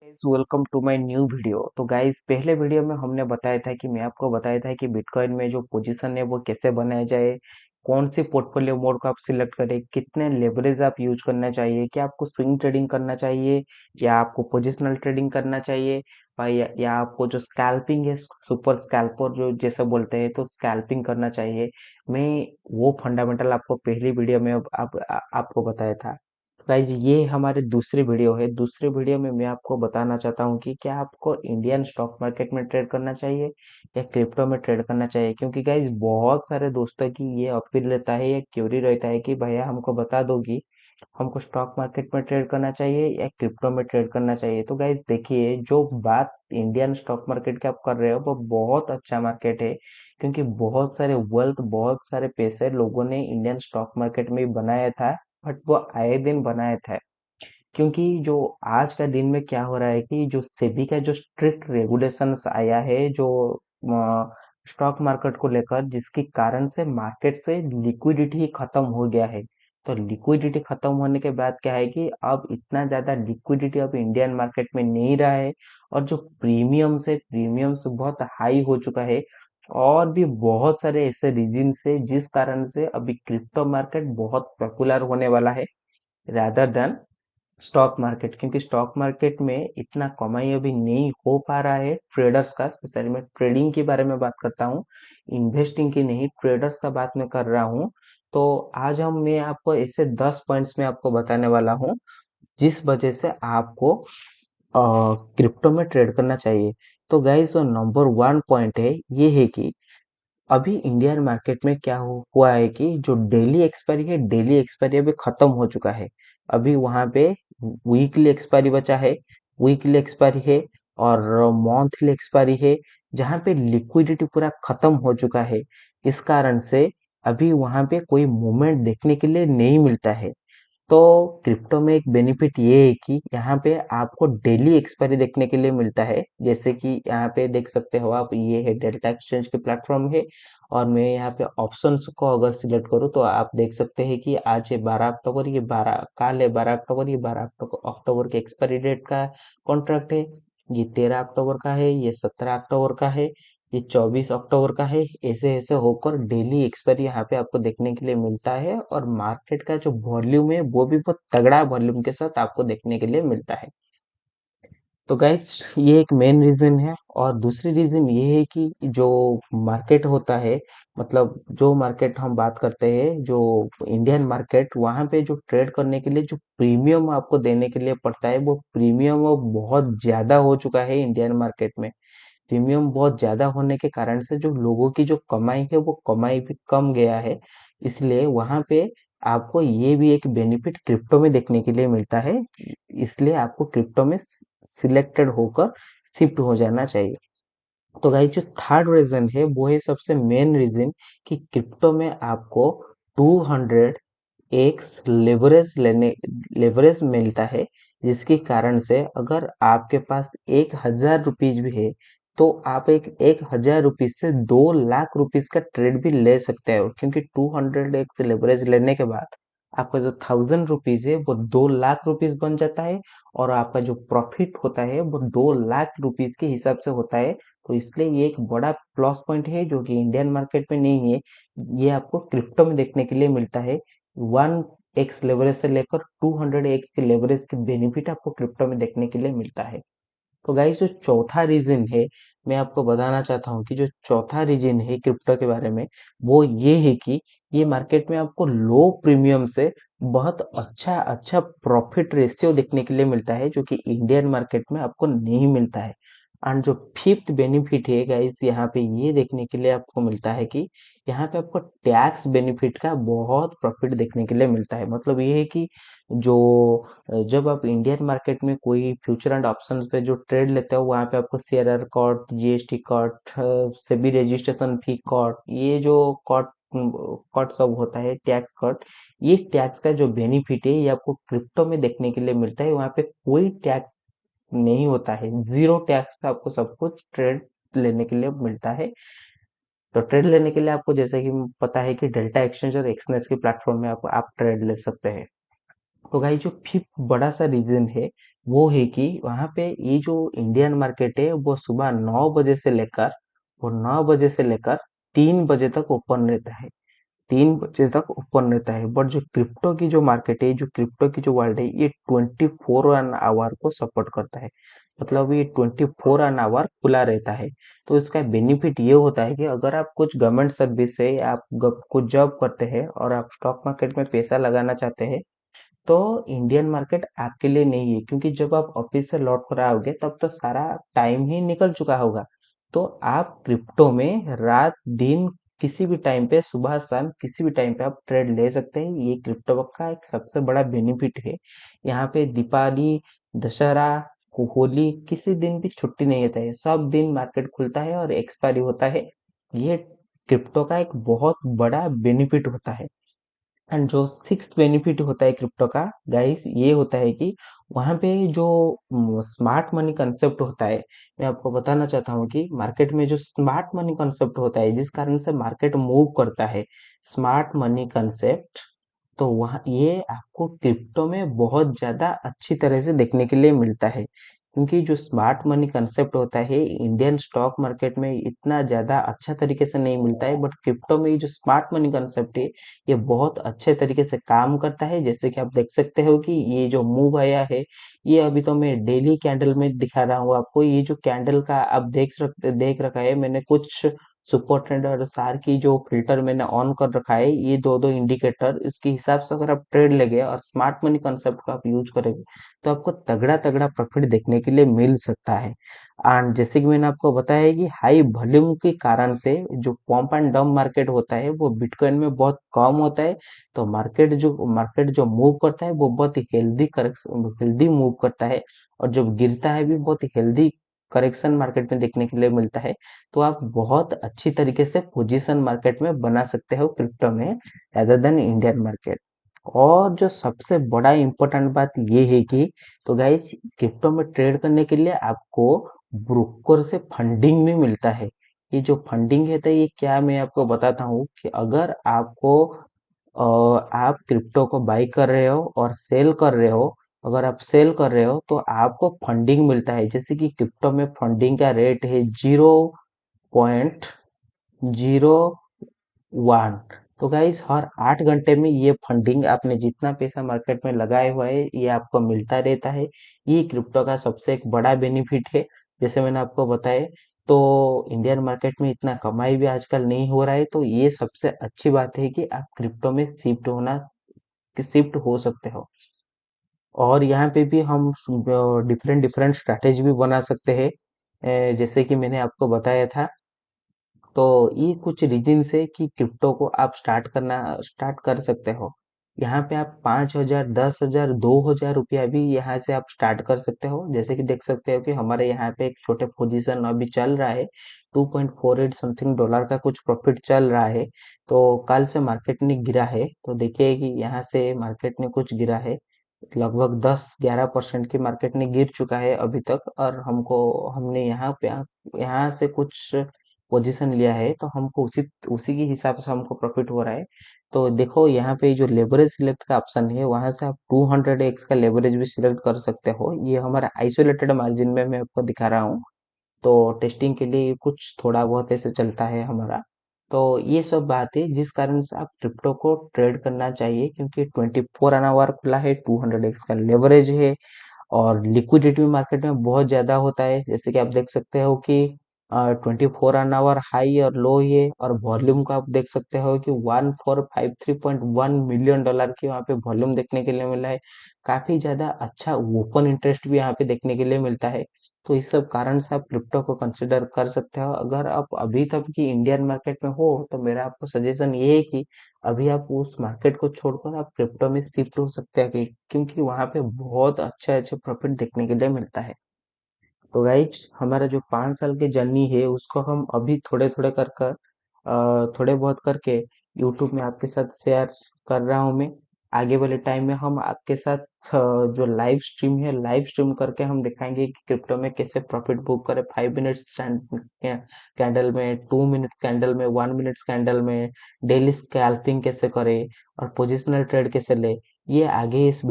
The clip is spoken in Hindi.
Guys welcome to my new video. तो गाइस पहले वीडियो में हमने बताया था कि मैं आपको बताया था कि बिटकॉइन में जो पोजीशन है वो कैसे बनाया जाए, कौन सी पोर्टफोलियो मोड को आप सिलेक्ट करें, कितने लेवरेज आप यूज करना चाहिए, क्या आपको स्विंग ट्रेडिंग करना चाहिए या आपको पोजिशनल ट्रेडिंग करना चाहिए भाई, या आपको जो स्कैल्पिंग है सुपर स्कैल्पर जो जैसे बोलते हैं तो स्कैल्पिंग करना चाहिए। मैं वो फंडामेंटल आपको पहली वीडियो में आपको बताया था। गाइज ये हमारी दूसरी वीडियो है। दूसरी वीडियो में मैं आपको बताना चाहता हूँ कि क्या आपको इंडियन स्टॉक मार्केट में ट्रेड करना चाहिए या क्रिप्टो में ट्रेड करना चाहिए, क्योंकि गाइज बहुत सारे दोस्तों की ये अपील रहता है या क्यूरी रहता है कि भैया हमको बता दो कि हमको स्टॉक मार्केट में ट्रेड करना चाहिए या क्रिप्टो में ट्रेड करना चाहिए। तो गाइज देखिए, जो बात इंडियन स्टॉक मार्केट की आप कर रहे हो वो बहुत अच्छा मार्केट है, क्योंकि बहुत सारे वेल्थ बहुत सारे पैसे लोगों ने इंडियन स्टॉक मार्केट में ही बनाया था। बट वो आए दिन बनाया था, क्योंकि जो आज का दिन में क्या हो रहा है कि जो सेबी का जो स्ट्रिक्ट रेगुलेशंस आया है जो स्टॉक मार्केट को लेकर, जिसके कारण से मार्केट से लिक्विडिटी खत्म हो गया है। तो लिक्विडिटी खत्म होने के बाद क्या है कि अब इतना ज्यादा लिक्विडिटी अब इंडियन मार्केट में नहीं रहा है, और जो प्रीमियम्स बहुत हाई हो चुका है। और भी बहुत सारे ऐसे रीजन से जिस कारण से अभी क्रिप्टो मार्केट बहुत पॉपुलर होने वाला है रादर देन स्टॉक मार्केट, क्योंकि स्टॉक मार्केट में इतना कमाई अभी नहीं हो पा रहा है ट्रेडर्स का। स्पेशली मैं ट्रेडिंग के बारे में बात करता हूँ, इन्वेस्टिंग की नहीं, ट्रेडर्स का बात मैं कर रहा हूँ। तो आज मैं आपको ऐसे 10 पॉइंट्स में आपको बताने वाला हूँ जिस वजह से आपको क्रिप्टो में ट्रेड करना चाहिए। तो गाइस जो नंबर 1 पॉइंट है ये है कि अभी इंडियन मार्केट में क्या हुआ है कि जो डेली एक्सपायरी है, डेली एक्सपायरी अभी खत्म हो चुका है। अभी वहां पे वीकली एक्सपायरी बचा है, वीकली एक्सपायरी है और मंथली एक्सपायरी है, जहां पे लिक्विडिटी पूरा खत्म हो चुका है। इस कारण से अभी वहां पे कोई मूवमेंट देखने के लिए नहीं मिलता है। तो क्रिप्टो में एक बेनिफिट ये है कि यहाँ पे आपको डेली एक्सपायरी देखने के लिए मिलता है। जैसे कि यहाँ पे देख सकते हो आप, ये है डेल्टा एक्सचेंज के प्लेटफॉर्म है, और मैं यहाँ पे ऑप्शंस को अगर सिलेक्ट करूँ तो आप देख सकते हैं कि आज है 12 अक्टूबर, ये 12 काल है 12 अक्टूबर, ये 12 अक्टूबर के एक्सपायरी डेट का कॉन्ट्रैक्ट है। ये 13 अक्टूबर का है, ये 17 अक्टूबर का है, ये 24 अक्टूबर का है। ऐसे ऐसे होकर डेली एक्सपायरी यहाँ पे आपको देखने के लिए मिलता है, और मार्केट का जो वॉल्यूम है वो भी बहुत तगड़ा वॉल्यूम के साथ आपको देखने के लिए मिलता है। तो गाइस ये एक मेन रीजन है, और दूसरी रीजन ये है कि जो मार्केट होता है, मतलब जो मार्केट हम बात करते हैं जो इंडियन मार्केट, वहां पे जो ट्रेड करने के लिए जो प्रीमियम आपको देने के लिए पड़ता है वो प्रीमियम अब बहुत ज्यादा हो चुका है इंडियन मार्केट में। प्रीमियम बहुत ज्यादा होने के कारण से जो लोगों की जो कमाई है वो कमाई भी कम गया है। इसलिए वहां पे आपको ये भी एक बेनिफिट क्रिप्टो में देखने के लिए मिलता है। इसलिए आपको क्रिप्टो में सिलेक्टेड होकर शिफ्ट हो जाना चाहिए। तो गाइस जो थर्ड रीजन है वो है सबसे मेन रीजन, कि क्रिप्टो में आपको 200x लेवरेज मिलता है, जिसके कारण से अगर आपके पास 1,000 रुपीज भी है तो आप एक 1,000 रुपीज से 2 लाख रुपीज का ट्रेड भी ले सकते हो, क्योंकि 200x लेवरेज लेने के बाद आपका जो 1,000 रुपीज है वो 2 लाख रुपीज बन जाता है, और आपका जो प्रॉफिट होता है वो 2 लाख रुपीज के हिसाब से होता है। तो इसलिए ये एक बड़ा प्लस पॉइंट है जो कि इंडियन मार्केट में नहीं है, ये आपको क्रिप्टो में देखने के लिए मिलता है। 1x लेवरेज से लेकर 200x के लेवरेज के बेनिफिट आपको क्रिप्टो में देखने के लिए मिलता है। तो गाइस जो चौथा रीजन है, मैं आपको बताना चाहता हूँ कि जो चौथा रीजन है क्रिप्टो के बारे में, वो ये है कि ये मार्केट में आपको लो प्रीमियम से बहुत अच्छा अच्छा प्रॉफिट रेशियो देखने के लिए मिलता है, जो कि इंडियन मार्केट में आपको नहीं मिलता है। एंड जो फिफ्थ बेनिफिट है गाइस, यहाँ पे ये देखने के लिए आपको मिलता है कि यहाँ पे आपको टैक्स बेनिफिट का बहुत प्रॉफिट देखने के लिए मिलता है। मतलब ये है कि जो जब आप इंडियन मार्केट में कोई फ्यूचर एंड ऑप्शंस पे जो ट्रेड लेते हो, वहां पे आपको CRR cut, GST cut, SEBI registration fee cut, ये जो कॉट कॉट सब होता है, टैक्स कॉट, ये टैक्स का जो बेनिफिट है ये आपको क्रिप्टो में देखने के लिए मिलता है। वहां पे कोई टैक्स नहीं होता है, जीरो टैक्स पे आपको सब कुछ ट्रेड लेने के लिए मिलता है। तो ट्रेड लेने के लिए आपको जैसे कि पता है कि डेल्टा एक्सचेंज और एक्सनेस के प्लेटफॉर्म में आप ट्रेड ले सकते हैं। तो गाइस जो फिफ्थ बड़ा सा रीजन है वो है कि वहाँ पे ये जो इंडियन मार्केट है वो सुबह 9 बजे से लेकर, 3 बजे तक ओपन रहता है। 3 बजे तक ओपन रहता है। बट जो क्रिप्टो की जो मार्केट है, जो क्रिप्टो की जो वर्ल्ड है, ये 24 एन आवर को सपोर्ट करता है। मतलब ये 24 एन आवर खुला रहता है। तो इसका बेनिफिट ये होता है कि अगर आप कुछ गवर्नमेंट सर्विस से आप कुछ जॉब करते हैं और आप स्टॉक मार्केट में पैसा लगाना चाहते हैं, तो इंडियन मार्केट आपके लिए नहीं है, क्योंकि जब आप ऑफिस से लौट कर आओगे तब तो सारा टाइम ही निकल चुका होगा। तो आप क्रिप्टो में रात दिन किसी भी टाइम पे, सुबह शाम किसी भी टाइम पे आप ट्रेड ले सकते हैं। ये क्रिप्टो का एक सबसे बड़ा बेनिफिट है। यहाँ पे दीपावली, दशहरा, होली किसी दिन भी छुट्टी नहीं होता है, सब दिन मार्केट खुलता है और एक्सपायरी होता है। ये क्रिप्टो का एक बहुत बड़ा बेनिफिट होता है। एंड जो सिक्स्थ बेनिफिट होता है क्रिप्टो का गाइस, ये होता है कि वहाँ पे जो स्मार्ट मनी कंसेप्ट होता है, मैं आपको बताना चाहता हूँ कि मार्केट में जो स्मार्ट मनी कंसेप्ट होता है, जिस कारण से मार्केट मूव करता है, स्मार्ट मनी कंसेप्ट, तो वहाँ ये आपको क्रिप्टो में बहुत ज्यादा अच्छी तरह से देखने के लिए मिलता है। क्योंकि जो स्मार्ट मनी कंसेप्ट होता है इंडियन स्टॉक मार्केट में इतना ज्यादा अच्छा तरीके से नहीं मिलता है, बट क्रिप्टो में ये जो स्मार्ट मनी कंसेप्ट है ये बहुत अच्छे तरीके से काम करता है। जैसे कि आप देख सकते हो कि ये जो मूव आया है, ये अभी तो मैं डेली कैंडल में दिखा रहा हूँ आपको। ये जो कैंडल का आप देख रखा है, मैंने कुछ सुपर ट्रेडर और सार की जो फिल्टर मैंने ऑन कर रखा है, ये दो दो इंडिकेटर, इसके हिसाब से अगर आप ट्रेड लेंगे और स्मार्ट मनी कंसेप्ट को आप यूज करेंगे, तो आपको तगड़ा तगड़ा प्रॉफिट देखने के लिए मिल सकता है। एंड जैसे कि मैंने आपको बताया है कि हाई वॉल्यूम के कारण से जो पंप एंड डंप मार्केट होता है वो बिटकॉइन में बहुत कम होता है। तो मार्केट जो मूव करता है वो बहुत ही हेल्दी मूव करता है। और जब गिरता है भी बहुत ही हेल्दी करेक्शन मार्केट में देखने के लिए मिलता है। तो आप बहुत अच्छी तरीके से पोजीशन मार्केट में बना सकते हो क्रिप्टो में, अदर देन इंडियन मार्केट। और जो सबसे बड़ा इम्पोर्टेंट बात ये है कि, तो गाइस, क्रिप्टो में ट्रेड करने के लिए आपको ब्रोकर से फंडिंग भी मिलता है। ये जो फंडिंग है तो ये क्या, मैं आपको बताता हूँ कि अगर आप क्रिप्टो को बाई कर रहे हो और सेल कर रहे हो, अगर आप सेल कर रहे हो तो आपको फंडिंग मिलता है। जैसे कि क्रिप्टो में फंडिंग का रेट है 0.01। तो गाइस हर 8 घंटे में ये फंडिंग, आपने जितना पैसा मार्केट में लगाए हुआ है, ये आपको मिलता रहता है। ये क्रिप्टो का सबसे एक बड़ा बेनिफिट है। जैसे मैंने आपको बताया, तो इंडियन मार्केट में इतना कमाई भी आजकल नहीं हो रहा है, तो ये सबसे अच्छी बात है कि आप क्रिप्टो में शिफ्ट हो सकते हो। और यहाँ पे भी हम डिफरेंट डिफरेंट स्ट्रैटेजी भी बना सकते हैं। जैसे कि मैंने आपको बताया था। तो ये कुछ रीजन है कि क्रिप्टो को आप स्टार्ट कर सकते हो। यहाँ पे आप 5,000, 10,000, 2,000 रुपया भी यहाँ से आप स्टार्ट कर सकते हो। जैसे कि देख सकते हो कि हमारे यहाँ पे एक छोटे पोजीशन अभी चल रहा है, 2.48 समथिंग डॉलर का कुछ प्रॉफिट चल रहा है। तो कल से मार्केट ने गिरा है, तो देखिए कि यहाँ से मार्केट ने कुछ गिरा है, लगभग 10-11% की मार्केट ने गिर चुका है अभी तक। और हमने यहाँ से कुछ पोजीशन लिया है, तो हमको उसी उसी के हिसाब से हमको प्रॉफिट हो रहा है। तो देखो यहाँ पे जो लेवरेज सिलेक्ट का ऑप्शन है, वहां से आप 200x का लेवरेज भी सिलेक्ट कर सकते हो। ये हमारा आइसोलेटेड मार्जिन में मैं आपको दिखा रहा हूँ। तो टेस्टिंग के लिए कुछ थोड़ा बहुत ऐसे चलता है हमारा। तो ये सब बात है जिस कारण से आप क्रिप्टो को ट्रेड करना चाहिए, क्योंकि 24 आवर खुला है, 200x का लेवरेज है, और लिक्विडिटी भी मार्केट में बहुत ज्यादा होता है। जैसे कि आप देख सकते हो कि 24 आवर हाई और लो ही है। और वॉल्यूम का आप देख सकते हो कि 1453.1 मिलियन डॉलर की वहाँ पे वॉल्यूम देखने के लिए मिला है। काफी ज्यादा अच्छा ओपन इंटरेस्ट भी यहाँ पे देखने के लिए मिलता है। तो इस सब कारण से आप क्रिप्टो को कंसिडर कर सकते हो। अगर आप अभी तक की इंडियन मार्केट में हो, तो मेरा आपको सजेशन ये है कि अभी आप उस मार्केट को छोड़कर आप क्रिप्टो में शिफ्ट हो सकते हैं, क्योंकि वहां पे बहुत अच्छे अच्छे प्रॉफिट देखने के लिए मिलता है। तो गाइज हमारा जो 5 साल की जर्नी है उसको हम अभी थोड़े थोड़े थोड़े बहुत करके यूट्यूब में आपके साथ शेयर कर रहा हूँ मैं। आगे वाले टाइम में हम आपके साथ जो लाइव स्ट्रीम है, लाइव स्ट्रीम करके हम दिखाएंगे कि क्रिप्टो में कैसे प्रॉफिट बुक करें, 5 मिनट्स कैंडल में, 2 मिनट कैंडल में, 1 मिनट कैंडल में, डेली स्कैल्पिंग कैसे करें, और पोजिशनल ट्रेड कैसे ले। ये आगे इस